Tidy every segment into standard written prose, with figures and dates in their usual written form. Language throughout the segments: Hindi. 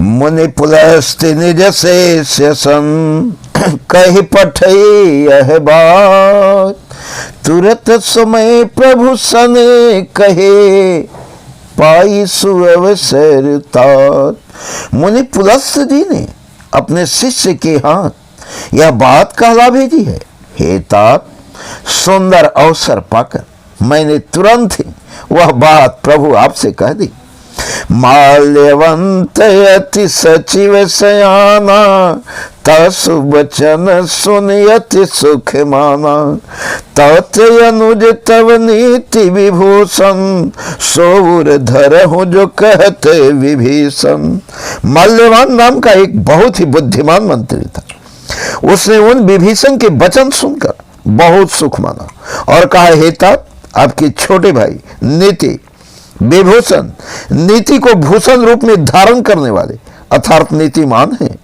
मुनि पुलस्त्य निज से सन कही पठई यह बात, तुरत समय प्रभु सने कहे पाई सुअवसर तात। मुनि पुलस्त्य जी ने अपने शिष्य के हाथ यह बात कहला भेजी है, हे तात, सुंदर अवसर पाकर मैंने तुरंत ही वह बात प्रभु आपसे कह दी। माल्यवंत अति सचिव सयाना, तसु बचन सुनियति सुख माना। तत अनुज तव नीति विभूषण, सोर धरहु जो कहते विभीषण। माल्यवान नाम का एक बहुत ही बुद्धिमान मंत्री था। उसने उन विभीषण के वचन सुनकर बहुत सुख माना और कहा, हे तात, आपके छोटे भाई नीति विभूषण, नीति को भूषण रूप में धारण करने वाले अर्थात नीतिमान हैं।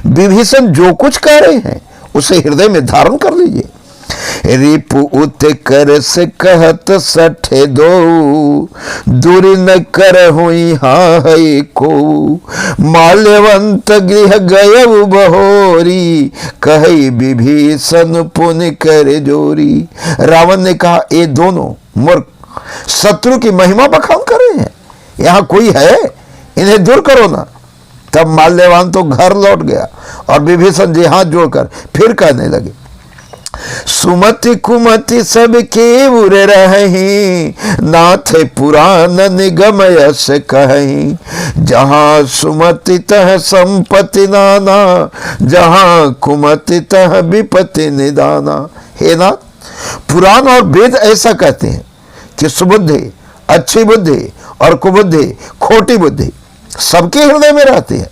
विभीषण जो कुछ कह रहे हैं उसे हृदय में धारण कर लीजिए। रिपु उत कर से कहत सठे दो, दूरी न कर हुई हाँ है को। माल्यवंत गृह गय बहोरी, कही विभीषण पुन कर जोरी। रावण ने कहा, ये दोनों मूर्ख शत्रु की महिमा बखान कर रहे हैं, यहां कोई है, इन्हें दूर करो ना। तब माल्यवान तो घर लौट गया और विभीषण जी हाथ जोड़कर फिर कहने लगे, सुमति कुमति सब के उर रही, नाथ पुराण निगम यस कहीं। जहां सुमति तह संपत्ति नाना, जहां कुमति तह विपत्ति निदाना। हे नाथ, पुराण और वेद ऐसा कहते हैं कि सुबुद्धि, अच्छी बुद्धि और कुबुद्धि, खोटी बुद्धि सबके हृदय में रहती है।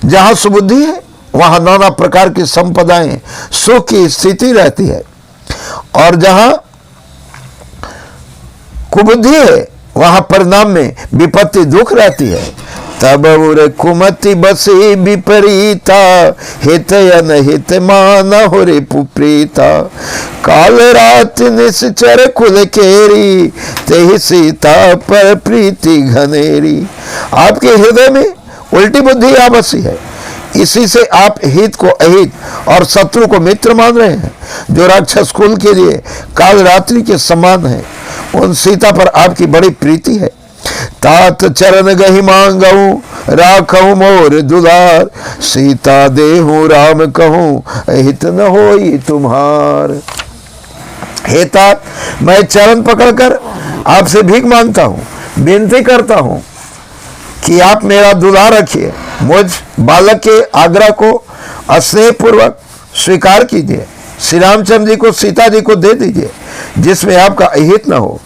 जहां सुबुद्धि है वहां नाना प्रकार की संपदाएं, सुख की स्थिति रहती है, और जहां कुबुद्धि है वहां परिणाम में विपत्ति दुख रहती है। तब उर कुमति बसी विपरीता, हित अनहित मान हो रे पुप्रीता। काल रात निश्चर कुल केरी, तेहि सीता पर प्रीति घनेरी। आपके हृदय में उल्टी बुद्धि आ बसी है, इसी से आप हित को अहित और शत्रु को मित्र मान रहे हैं। जो राक्षस कुल के लिए काल रात्रि के समान है, उन सीता पर आपकी बड़ी प्रीति है। तात चरण गहि मांगऊ, राखऊ मोर दुलार। सीता देहु राम कहूँ, अहित न होई तुम्हार। हे तात, मैं चरण पकड़कर आपसे भीख मांगता हूँ, विनती करता हूँ कि आप मेरा दुलार रखिए। मुझ बालक के आग्रह को स्नेह पूर्वक स्वीकार कीजिए। श्री रामचंद्र जी को सीता जी को दे दीजिए, जिसमें आपका अहित न हो।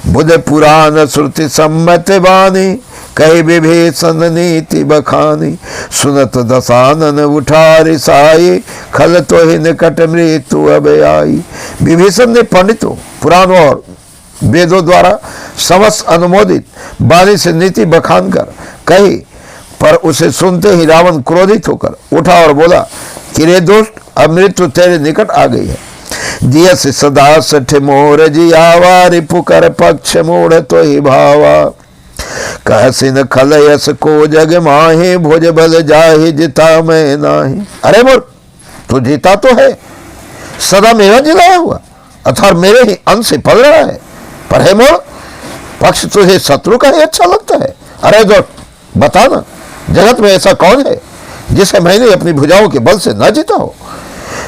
बुध पुराण श्रुति सम्मत वाणी, कही विभीषण नीति बखानी। सुनत दशानन उठारी साई, खल तो ही निकट मृत्यु अब आई। विभीषण ने पंडितों, पुराण और वेदों द्वारा समस्त अनुमोदित वाणी से नीति बखान कर कही, पर उसे सुनते ही रावण क्रोधित होकर उठा और बोला कि रे दुष्ट, अब मृत्यु तेरे निकट आ गई है। जियस सदा सठ मोर जियावा, रिपु कर पक्ष मोड़ तो ही भावा। कहसिन खलयस को जग माहे, भुज बल जाहि जिता मैं नाही। अरे मोर, तू जीता तो है, सदा मेरा जिलाया हुआ अर्थात मेरे ही अंश से पल रहा है, पर है मोर, पक्ष तुझे शत्रु का ही अच्छा लगता है। अरे दोस्त, बता ना, जगत में ऐसा कौन है जिसे मैंने अपनी भुजाओं के बल से न जीता हो।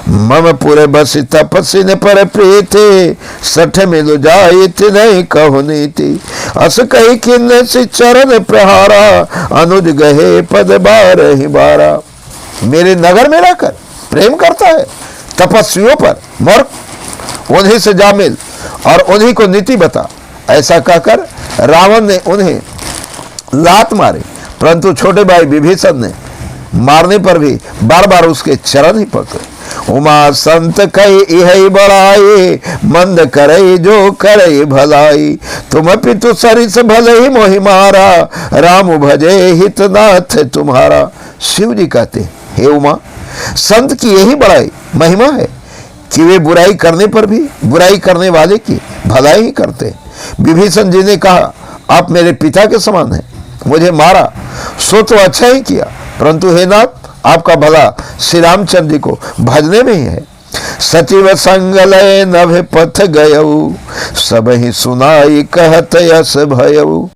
मम पूरे बस तपस्वी ने पर प्रीति, सठ मिलु जाई नहीं कहो नीति। अस कही किन्ने से चरण प्रहारा, अनुज गहे पद बार ही बारा। मेरे नगर में रहकर प्रेम करता है तपस्वियों पर, मूर्ख, उन्हीं से जा मिल और उन्हीं को नीति बता। ऐसा कहकर रावण ने उन्हें लात मारी, परंतु छोटे भाई विभीषण ने मारने पर भी बार बार उसके चरण ही पकड़े। उमा संत कही यही बड़ाई, मंद करे जो करे भलाई। तुम पितु सरिस भले ही मोहि मारा, राम भजे हितनाथ तुम्हारा। शिव जी कहते, हे उमा, संत की यही बड़ाई महिमा है कि वे बुराई करने पर भी बुराई करने वाले की भलाई ही करते। विभीषण जी ने कहा, आप मेरे पिता के समान हैं, मुझे मारा सो तो अच्छा ही किया, परंतु हे नाथ, आपका भला श्री रामचंद्र जी को भजने में ही है। सचिव संग लय नभ पथ गयऊ, सब ही सुनाई कहत यस भयऊ।